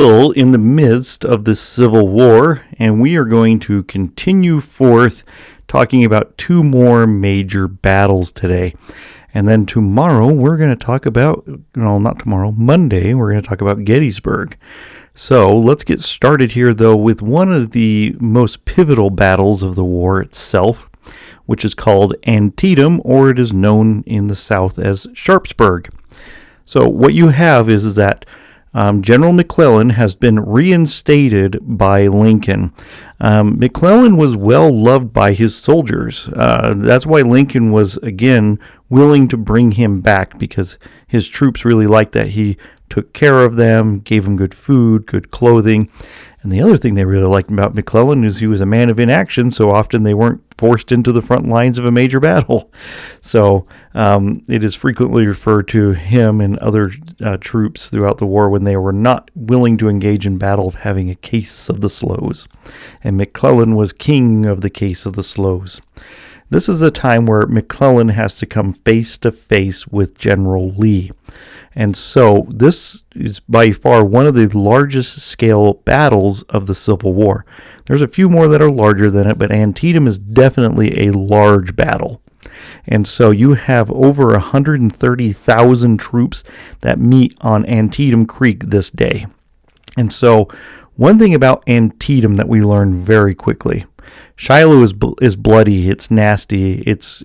Still in the midst of the Civil War, and we are going to continue forth talking about two more major battles today. And then tomorrow, we're going to talk about, not tomorrow, Monday, we're going to talk about Gettysburg. So let's get started here, though, with one of the most pivotal battles of the war itself, which is called Antietam, or it is known in the South as Sharpsburg. So what you have is that General McClellan has been reinstated by Lincoln. McClellan was well loved by his soldiers. That's why Lincoln was, again, willing to bring him back, because his troops really liked that. He took care of them, gave them good food, good clothing. And the other thing they really liked about McClellan is he was a man of inaction, so often they weren't forced into the front lines of a major battle. So it is frequently referred to him and other troops throughout the war when they were not willing to engage in battle of having a case of the slows. And McClellan was king of the case of the slows. This is a time where McClellan has to come face to face with General Lee. And so this is by far one of the largest scale battles of the Civil War. There's a few more that are larger than it, but Antietam is definitely a large battle. And so you have over 130,000 troops that meet on Antietam Creek this day. And so one thing about Antietam that we learn very quickly: Shiloh is bloody, it's nasty, it's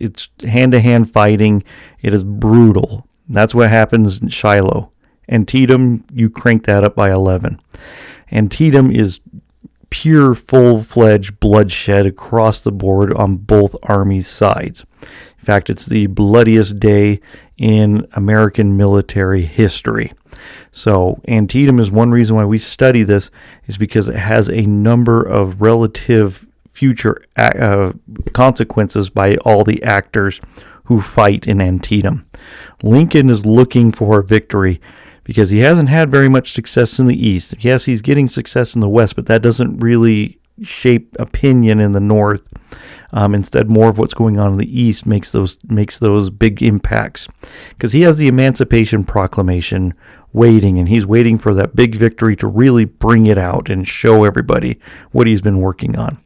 hand-to-hand fighting, it is brutal. That's what happens in Shiloh. Antietam, you crank that up by 11. Antietam is pure, full-fledged bloodshed across the board on both armies' sides. In fact, it's the bloodiest day in American military history. So Antietam is one reason why we study this, is because it has a number of relative future consequences by all the actors who fight in Antietam. Lincoln is looking for victory because he hasn't had very much success in the East. Yes, he's getting success in the West, but that doesn't really shape opinion in the North. Instead, more of what's going on in the East makes those big impacts, because he has the Emancipation Proclamation waiting, and he's waiting for that big victory to really bring it out and show everybody what he's been working on.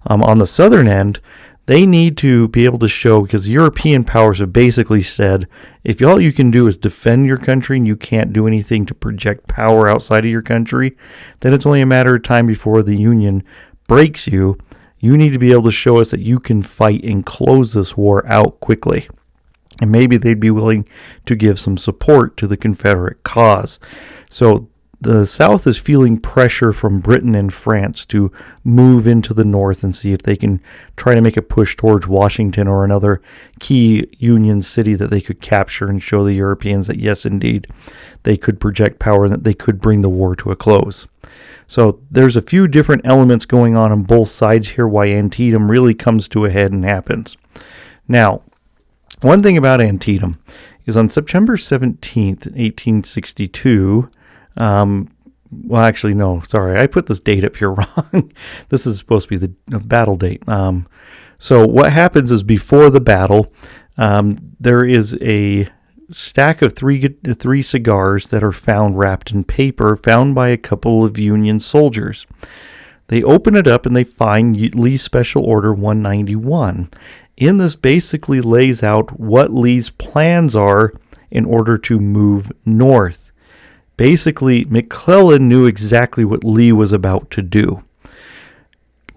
On the southern end, they need to be able to show, because European powers have basically said, if all you can do is defend your country and you can't do anything to project power outside of your country, then it's only a matter of time before the Union breaks you. You need to be able to show us that you can fight and close this war out quickly. And maybe they'd be willing to give some support to the Confederate cause. So the South is feeling pressure from Britain and France to move into the North and see if they can try to make a push towards Washington or another key Union city that they could capture and show the Europeans that, yes, indeed, they could project power and that they could bring the war to a close. So there's a few different elements going on both sides here why Antietam really comes to a head and happens. Now, one thing about Antietam is on September 17th, 1862, well, actually, no, sorry, I put this date up here wrong. This is supposed to be the battle date. So what happens is, before the battle, there is a stack of three cigars that are found wrapped in paper, found by a couple of Union soldiers. They open it up and they find Lee's Special Order 191. In this basically lays out what Lee's plans are in order to move north. Basically, McClellan knew exactly what Lee was about to do.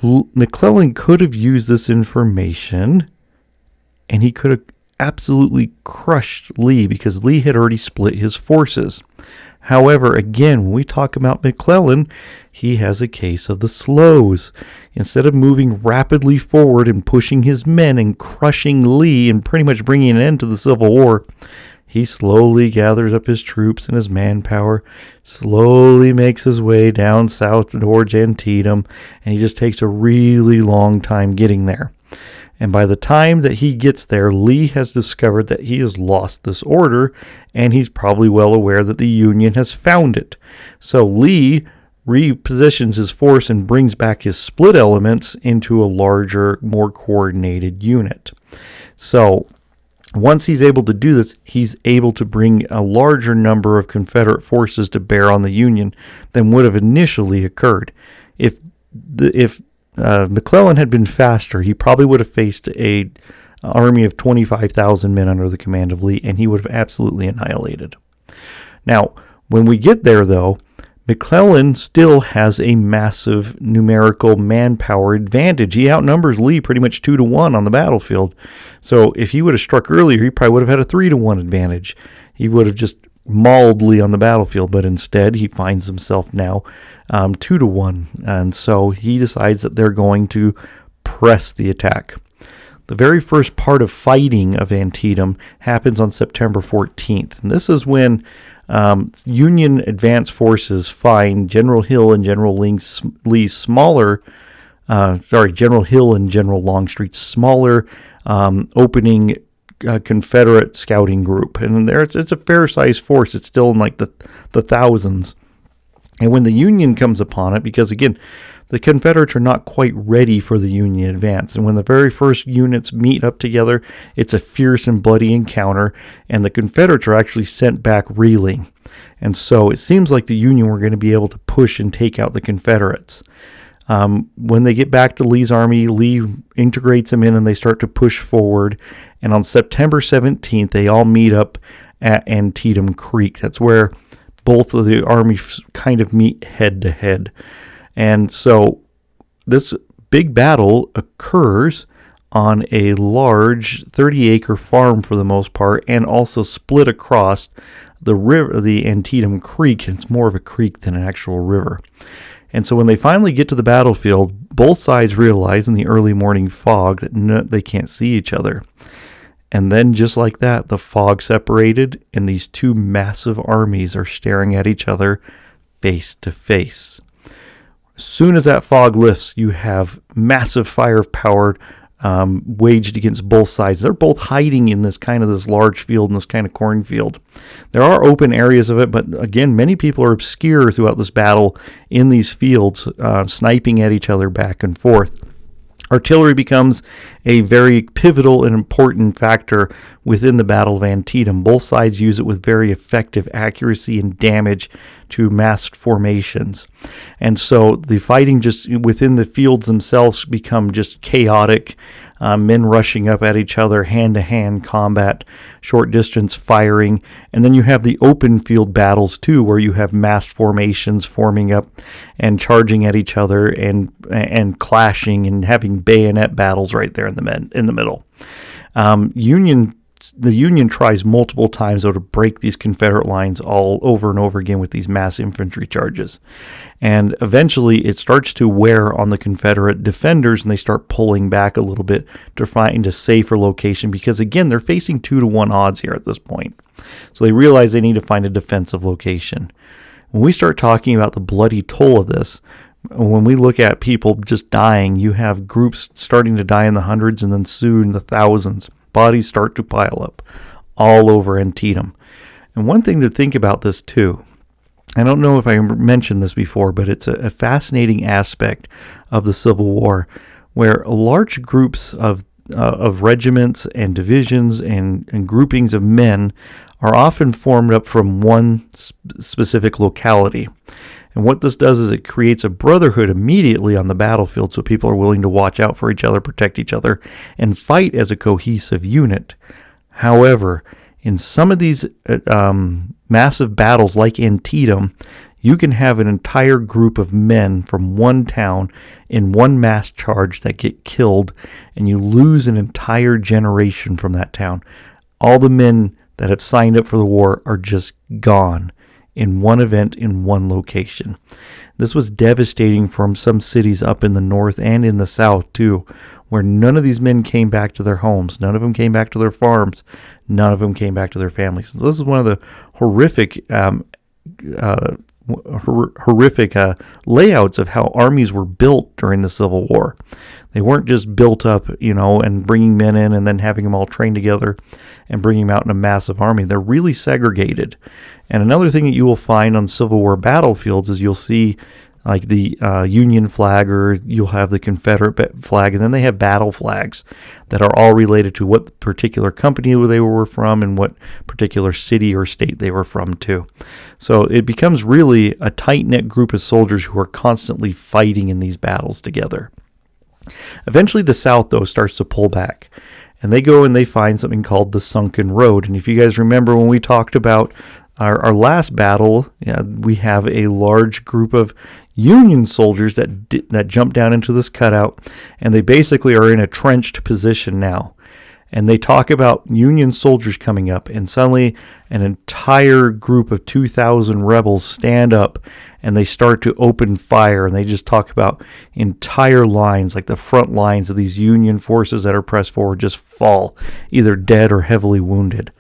McClellan could have used this information, and he could have absolutely crushed Lee, because Lee had already split his forces. However, again, when we talk about McClellan, he has a case of the slows. Instead of moving rapidly forward and pushing his men and crushing Lee and pretty much bringing an end to the Civil War, he slowly gathers up his troops and his manpower, slowly makes his way down south towards Antietam, and he just takes a really long time getting there. And by the time that he gets there, Lee has discovered that he has lost this order, and he's probably well aware that the Union has found it. So Lee repositions his force and brings back his split elements into a larger, more coordinated unit. So Once he's able to do this, he's able to bring a larger number of Confederate forces to bear on the Union than would have initially occurred. If McClellan had been faster, he probably would have faced an army of 25,000 men under the command of Lee, and he would have absolutely annihilated. Now, when we get there, though, McClellan still has a massive numerical manpower advantage. He outnumbers Lee pretty much 2-1 on the battlefield. So if he would have struck earlier, he probably would have had a 3-1 advantage. He would have just mauled Lee on the battlefield, but instead he finds himself now 2-1. And so he decides that they're going to press the attack. The very first part of fighting of Antietam happens on September 14th. And this is when Union advance forces find General Hill and General Lee's smaller, General Hill and General Longstreet's smaller opening Confederate scouting group. And there it's a fair-sized force. It's still in like the thousands. And when the Union comes upon it, because again, the Confederates are not quite ready for the Union advance. And when the very first units meet up together, it's a fierce and bloody encounter, and the Confederates are actually sent back reeling. And so it seems like the Union were going to be able to push and take out the Confederates. When they get back to Lee's army, Lee integrates them in and they start to push forward. And on September 17th, they all meet up at Antietam Creek. That's where both of the armies kind of meet head to head. And so this big battle occurs on a large 30-acre farm for the most part, and also split across the river, the Antietam Creek. It's more of a creek than an actual river. And so when they finally get to the battlefield, both sides realize in the early morning fog that they can't see each other. And then just like that, the fog separated, and these two massive armies are staring at each other face to face. As soon as that fog lifts, you have massive firepower waged against both sides. They're both hiding in this large field, in this kind of cornfield. There are open areas of it, but again, many people are obscure throughout this battle in these fields, sniping at each other back and forth. Artillery becomes a very pivotal and important factor within the Battle of Antietam. Both sides use it with very effective accuracy and damage to massed formations. And so the fighting just within the fields themselves become just chaotic. Men rushing up at each other, hand-to-hand combat, short-distance firing. And then you have the open field battles, too, where you have massed formations forming up and charging at each other and clashing and having bayonet battles right there in the middle. The Union tries multiple times, though, to break these Confederate lines all over and over again with these mass infantry charges. And eventually it starts to wear on the Confederate defenders, and they start pulling back a little bit to find a safer location because, again, they're facing 2-1 odds here at this point. So they realize they need to find a defensive location. When we start talking about the bloody toll of this, when we look at people just dying, you have groups starting to die in the hundreds and then soon the thousands. Bodies start to pile up all over Antietam. And one thing to think about this too, I don't know if I mentioned this before, but it's a fascinating aspect of the Civil War where large groups of regiments and divisions and groupings of men are often formed up from one specific locality. And what this does is it creates a brotherhood immediately on the battlefield, so people are willing to watch out for each other, protect each other, and fight as a cohesive unit. However, in some of these massive battles like Antietam, you can have an entire group of men from one town in one mass charge that get killed, and you lose an entire generation from that town. All the men that have signed up for the war are just gone in one event in one location. This was devastating for some cities up in the north and in the south too, where none of these men came back to their homes. None of them came back to their farms. None of them came back to their families. So this is one of the horrific layouts of how armies were built during the Civil War. They weren't just built up, and bringing men in and then having them all trained together and bringing them out in a massive army. They're really segregated. And another thing that you will find on Civil War battlefields is you'll see like the Union flag, or you'll have the Confederate flag, and then they have battle flags that are all related to what particular company they were from and what particular city or state they were from too. So it becomes really a tight-knit group of soldiers who are constantly fighting in these battles together. Eventually the South, though, starts to pull back, and they go and they find something called the Sunken Road. And if you guys remember when we talked about our last battle, we have a large group of Union soldiers that jump down into this cutout, and they basically are in a trenched position now. And they talk about Union soldiers coming up, and suddenly an entire group of 2,000 rebels stand up, and they start to open fire, and they just talk about entire lines, like the front lines of these Union forces that are pressed forward just fall, either dead or heavily wounded.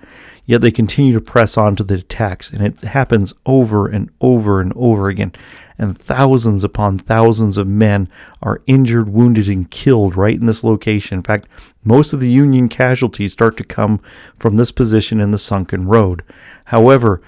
Yet they continue to press on to the attacks, and it happens over and over and over again. And thousands upon thousands of men are injured, wounded, and killed right in this location. In fact, most of the Union casualties start to come from this position in the Sunken Road. However,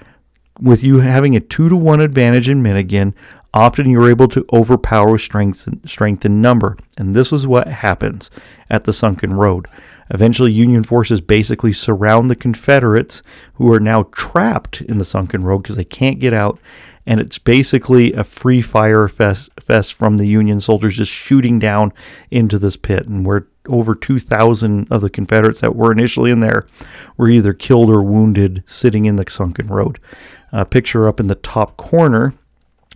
with you having a 2-to-1 advantage in men again, often you're able to overpower strength in number. And this is what happens at the Sunken Road. Eventually, Union forces basically surround the Confederates, who are now trapped in the Sunken Road because they can't get out. And it's basically a free fire fest from the Union soldiers just shooting down into this pit. And where over 2,000 of the Confederates that were initially in there were either killed or wounded sitting in the Sunken Road. A picture up in the top corner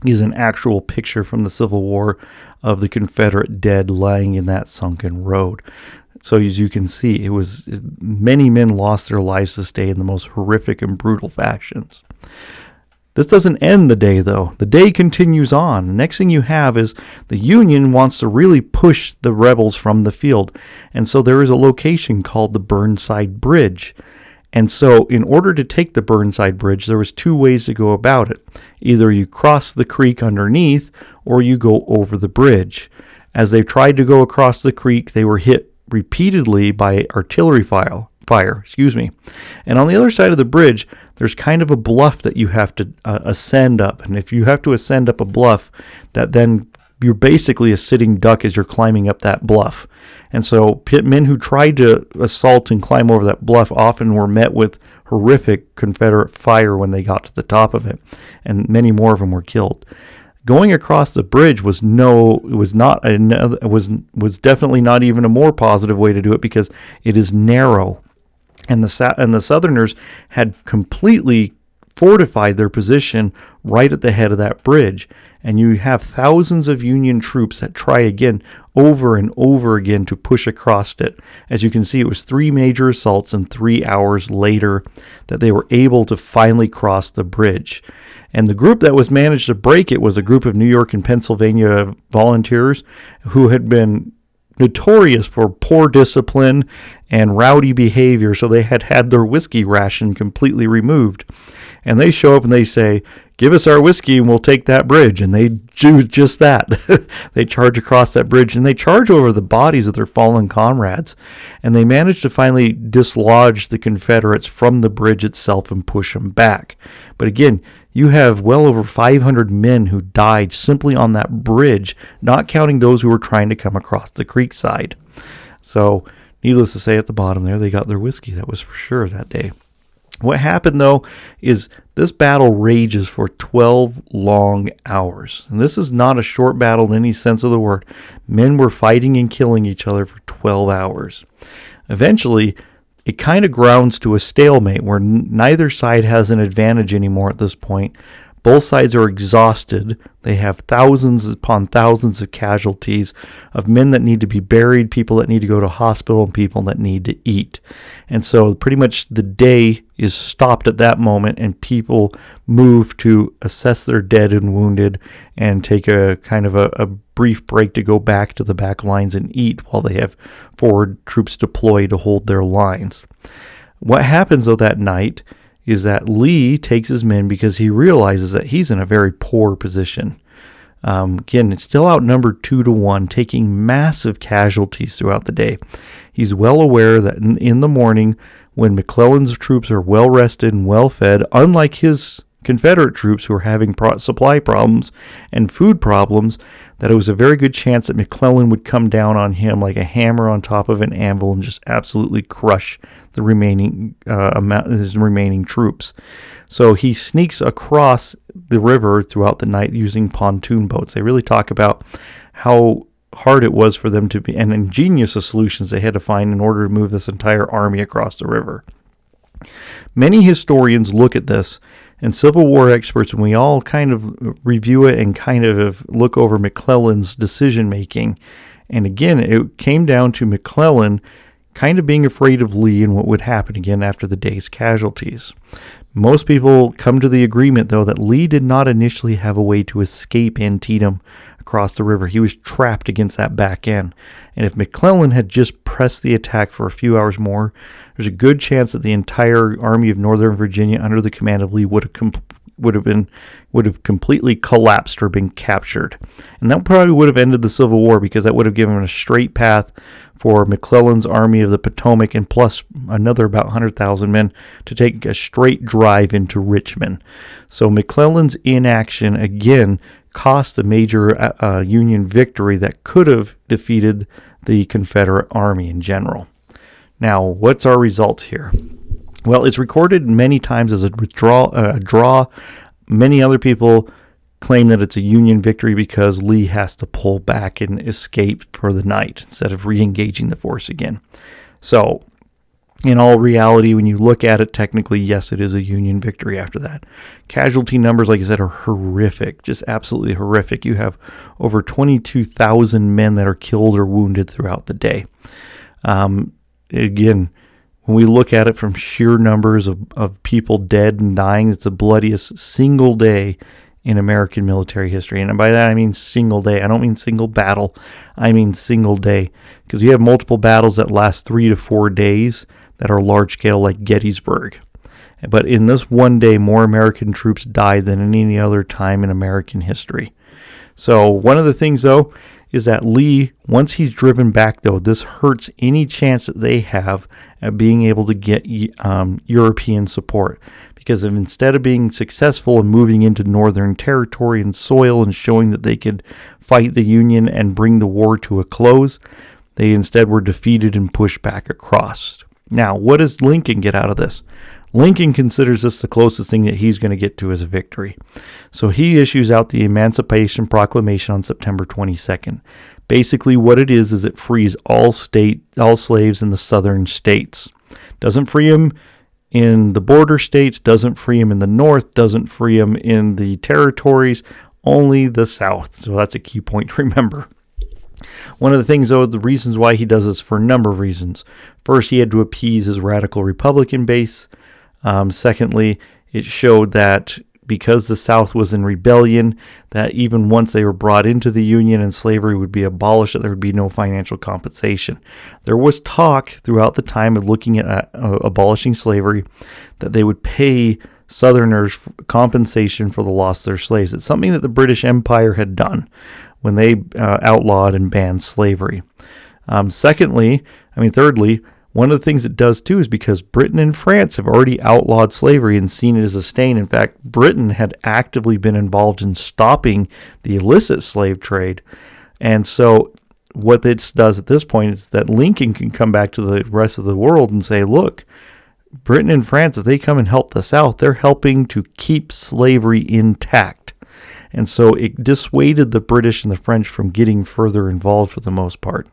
is an actual picture from the Civil War of the Confederate dead lying in that Sunken Road. So as you can see, it was many men lost their lives this day in the most horrific and brutal fashions. This doesn't end the day, though. The day continues on. The next thing you have is the Union wants to really push the rebels from the field. And so there is a location called the Burnside Bridge. And so in order to take the Burnside Bridge, there was 2 ways to go about it. Either you cross the creek underneath, or you go over the bridge. As they tried to go across the creek, they were hit repeatedly by artillery fire. And on the other side of the bridge, there's kind of a bluff that you have to ascend up. And if you have to ascend up a bluff, that then you're basically a sitting duck as you're climbing up that bluff. And so men who tried to assault and climb over that bluff often were met with horrific Confederate fire when they got to the top of it, and many more of them were killed. Going across the bridge was definitely not even a more positive way to do it, because it is narrow, and the Southerners had completely fortified their position right at the head of that bridge. And you have thousands of Union troops that try again over and over again to push across it. As you can see, it was 3 major assaults and 3 hours later that they were able to finally cross the bridge. And the group that was managed to break it was a group of New York and Pennsylvania volunteers who had been notorious for poor discipline and rowdy behavior, so they had their whiskey ration completely removed. And they show up and they say, "Give us our whiskey and we'll take that bridge." And they do just that. They charge across that bridge, and they charge over the bodies of their fallen comrades. And they manage to finally dislodge the Confederates from the bridge itself and push them back. But again, you have well over 500 men who died simply on that bridge, not counting those who were trying to come across the creek side. So, needless to say, at the bottom there, they got their whiskey. That was for sure that day. What happened, though, is this battle rages for 12 long hours. And this is not a short battle in any sense of the word. Men were fighting and killing each other for 12 hours. Eventually, it kind of grounds to a stalemate where neither side has an advantage anymore at this point. Both sides are exhausted. They have thousands upon thousands of casualties of men that need to be buried, people that need to go to hospital, and people that need to eat. And so pretty much the day is stopped at that moment, and people move to assess their dead and wounded and take a kind of a brief break to go back to the back lines and eat while they have forward troops deployed to hold their lines. What happens, though, that night is that Lee takes his men because he realizes that he's in a very poor position. Again, it's still outnumbered 2-to-1, taking massive casualties throughout the day. He's well aware that in the morning, when McClellan's troops are well rested and well fed, unlike his Confederate troops who were having supply problems and food problems, that it was a very good chance that McClellan would come down on him like a hammer on top of an anvil and just absolutely crush the remaining his remaining troops. So he sneaks across the river throughout the night using pontoon boats. They really talk about how hard it was for them to be, and ingenious solutions they had to find in order to move this entire army across the river. Many historians look at this, and Civil War experts, and we all kind of review it and kind of look over McClellan's decision making. And again, it came down to McClellan kind of being afraid of Lee and what would happen again after the day's casualties. Most people come to the agreement, though, that Lee did not initially have a way to escape Antietam across the river. He was trapped against that back end. And if McClellan had just pressed the attack for a few hours more, there's a good chance that the entire Army of Northern Virginia under the command of Lee would have completely collapsed or been captured. And that probably would have ended the Civil War, because that would have given a straight path for McClellan's Army of the Potomac and plus another about 100,000 men to take a straight drive into Richmond. So McClellan's inaction again cost a major Union victory that could have defeated the Confederate Army in general. Now, what's our results here? Well, it's recorded many times as a draw. Many other people claim that it's a Union victory because Lee has to pull back and escape for the night instead of re-engaging the force again. So, in all reality, when you look at it technically, yes, it is a Union victory after that. Casualty numbers, like I said, are horrific, just absolutely horrific. You have over 22,000 men that are killed or wounded throughout the day. Again, when we look at it from sheer numbers of people dead and dying, it's the bloodiest single day in American military history. And by that I mean single day. I don't mean single battle. I mean single day. Because you have multiple battles that last 3 to 4 days that are large scale, like Gettysburg. But in this one day, more American troops died than any other time in American history. So one of the things, though, is that Lee, once he's driven back, though, this hurts any chance that they have at being able to get European support. Because if instead of being successful in moving into Northern territory and soil and showing that they could fight the Union and bring the war to a close, they instead were defeated and pushed back across. Now, what does Lincoln get out of this? Lincoln considers this the closest thing that he's going to get to as a victory. So he issues out the Emancipation Proclamation on September 22nd. Basically what it is it frees all slaves in the southern states. Doesn't free them in the border states, doesn't free them in the north, doesn't free them in the territories, only the south. So that's a key point to remember. One of the things, though, the reasons why he does this for a number of reasons. First, he had to appease his radical Republican base. Secondly, it showed that because the South was in rebellion, that even once they were brought into the Union and slavery would be abolished, that there would be no financial compensation. There was talk throughout the time of looking at abolishing slavery that they would pay Southerners compensation for the loss of their slaves. It's something that the British Empire had done when they outlawed and banned slavery. Thirdly, one of the things it does too is because Britain and France have already outlawed slavery and seen it as a stain. In fact, Britain had actively been involved in stopping the illicit slave trade. And so what this does at this point is that Lincoln can come back to the rest of the world and say, look, Britain and France, if they come and help the South, they're helping to keep slavery intact. And so it dissuaded the British and the French from getting further involved for the most part.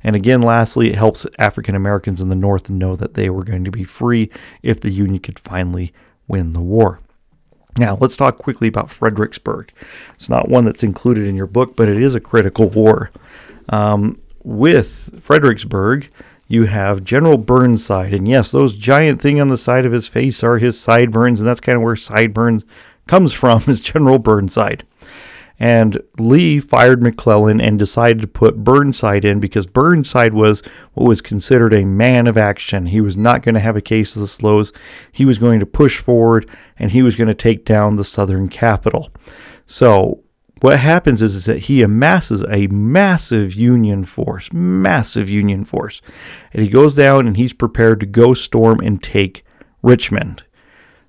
And again, lastly, it helps African Americans in the North know that they were going to be free if the Union could finally win the war. Now, let's talk quickly about Fredericksburg. It's not one that's included in your book, but it is a critical war. With Fredericksburg, you have General Burnside. And yes, those giant thing on the side of his face are his sideburns, and that's kind of where sideburns comes from, is General Burnside. And Lee fired McClellan and decided to put Burnside in because Burnside was what was considered a man of action. He was not going to have a case of the slows. He was going to push forward, and he was going to take down the Southern capital. So what happens is that he amasses a massive Union force, and he goes down and he's prepared to go storm and take Richmond.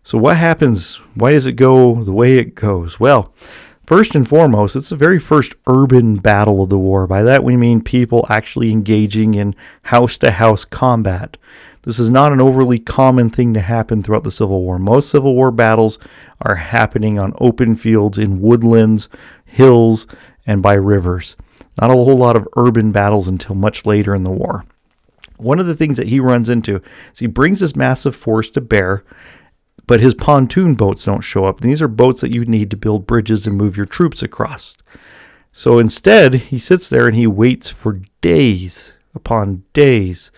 So what happens? Why does it go the way it goes? Well, first and foremost, it's the very first urban battle of the war. By that we mean people actually engaging in house-to-house combat. This is not an overly common thing to happen throughout the Civil War. Most Civil War battles are happening on open fields, in woodlands, hills, and by rivers. Not a whole lot of urban battles until much later in the war. One of the things that he runs into is he brings this massive force to bear, but his pontoon boats don't show up. And these are boats that you need to build bridges and move your troops across. So instead, he sits there and he waits for days upon days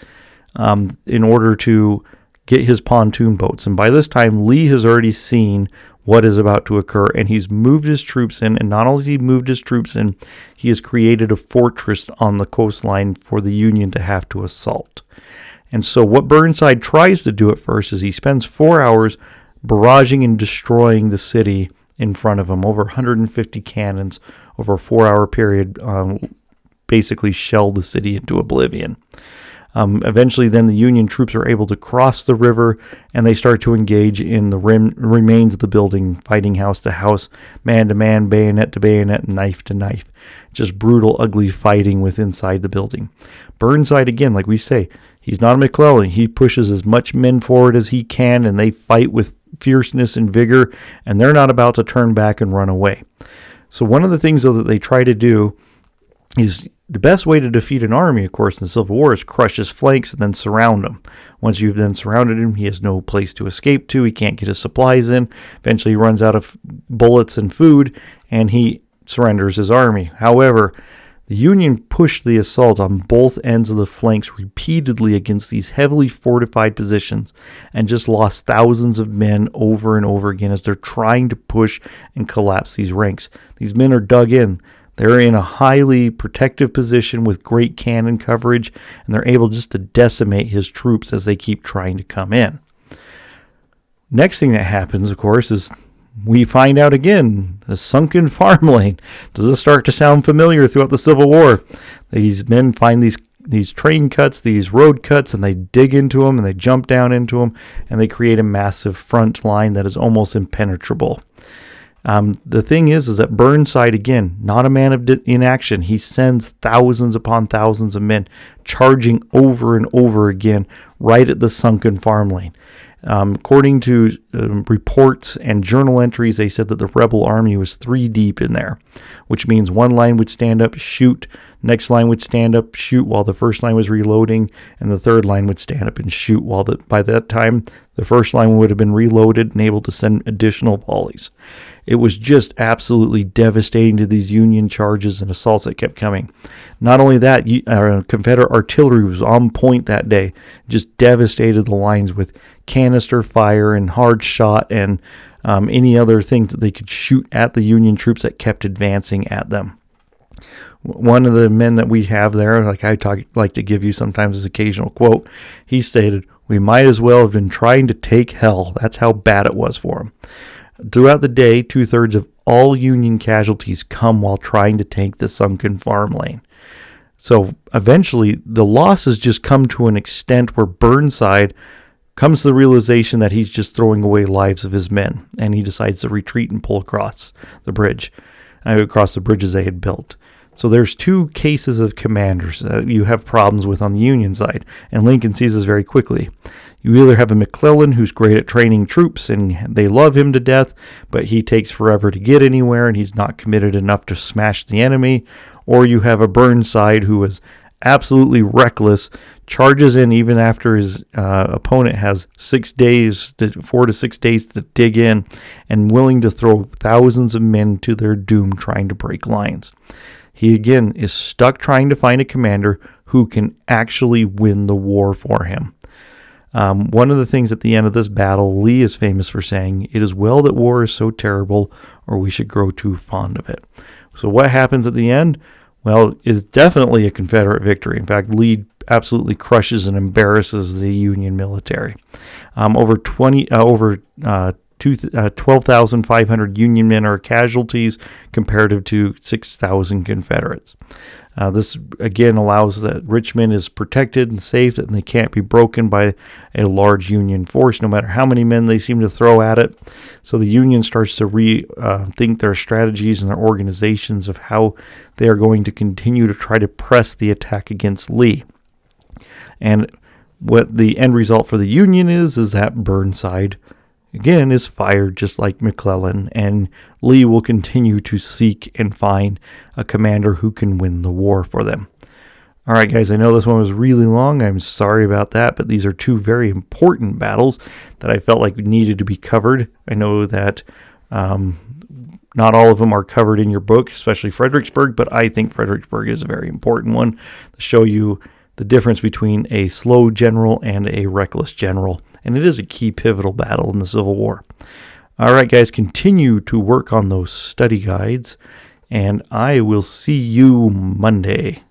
in order to get his pontoon boats. And by this time, Lee has already seen what is about to occur, and he's moved his troops in. And not only has he moved his troops in, he has created a fortress on the coastline for the Union to have to assault. And so what Burnside tries to do at first is he spends 4 hours barraging and destroying the city in front of him. Over 150 cannons over a 4-hour period basically shelled the city into oblivion. Eventually, then the Union troops are able to cross the river, and they start to engage in the remains of the building, fighting house to house, man to man, bayonet to bayonet, knife to knife. Just brutal, ugly fighting inside the building. Burnside, again, like we say, he's not a McClellan. He pushes as much men forward as he can, and they fight with fierceness and vigor, and they're not about to turn back and run away. So one of the things, though, that they try to do is the best way to defeat an army, of course, in the Civil War is crush his flanks and then surround him. Once you've then surrounded him, he has no place to escape to. He can't get his supplies in. Eventually, he runs out of bullets and food, and he surrenders his army. However, the Union pushed the assault on both ends of the flanks repeatedly against these heavily fortified positions and just lost thousands of men over and over again as they're trying to push and collapse these ranks. These men are dug in. They're in a highly protective position with great cannon coverage, and they're able just to decimate his troops as they keep trying to come in. Next thing that happens, of course, is we find out again, the sunken farm lane. Does this start to sound familiar throughout the Civil War? These men find these train cuts, these road cuts, and they dig into them, and they jump down into them, and they create a massive front line that is almost impenetrable. The thing is that Burnside, again, not a man of inaction. He sends thousands upon thousands of men charging over and over again right at the sunken farm lane. According to reports and journal entries, they said that the rebel army was 3 deep in there, which means one line would stand up, shoot, next line would stand up, shoot while the first line was reloading, and the third line would stand up and shoot while by that time the first line would have been reloaded and able to send additional volleys. It was just absolutely devastating to these Union charges and assaults that kept coming. Not only that, Confederate artillery was on point that day, just devastated the lines with canister fire and hard shot and any other things that they could shoot at the Union troops that kept advancing at them. One of the men that we have there, like to give you sometimes as occasional quote, he stated, "We might as well have been trying to take hell." That's how bad it was for him. Throughout the day, 2/3 of all Union casualties come while trying to take the sunken farm lane. So eventually, the losses just come to an extent where Burnside comes to the realization that he's just throwing away lives of his men, and he decides to retreat and pull across the bridge, across the bridges they had built. So there's 2 cases of commanders that you have problems with on the Union side, and Lincoln sees this very quickly. You either have a McClellan who's great at training troops and they love him to death, but he takes forever to get anywhere and he's not committed enough to smash the enemy, or you have a Burnside who is absolutely reckless, charges in even after his opponent has 4 to 6 days to dig in, and willing to throw thousands of men to their doom trying to break lines. He again is stuck trying to find a commander who can actually win the war for him. One of the things at the end of this battle, Lee is famous for saying, "It is well that war is so terrible, or we should grow too fond of it." So what happens at the end? Well, it's definitely a Confederate victory. In fact, Lee absolutely crushes and embarrasses the Union military. Over 12,500 Union men are casualties comparative to 6,000 Confederates. This again allows that Richmond is protected and safe, that they can't be broken by a large Union force, no matter how many men they seem to throw at it. So the Union starts to rethink their strategies and their organizations of how they are going to continue to try to press the attack against Lee. And what the end result for the Union is that Burnside, again, is fired just like McClellan, and Lee will continue to seek and find a commander who can win the war for them. All right, guys, I know this one was really long. I'm sorry about that, but these are two very important battles that I felt like needed to be covered. I know that not all of them are covered in your book, especially Fredericksburg, but I think Fredericksburg is a very important one to show you the difference between a slow general and a reckless general. And it is a key pivotal battle in the Civil War. All right, guys, continue to work on those study guides, and I will see you Monday.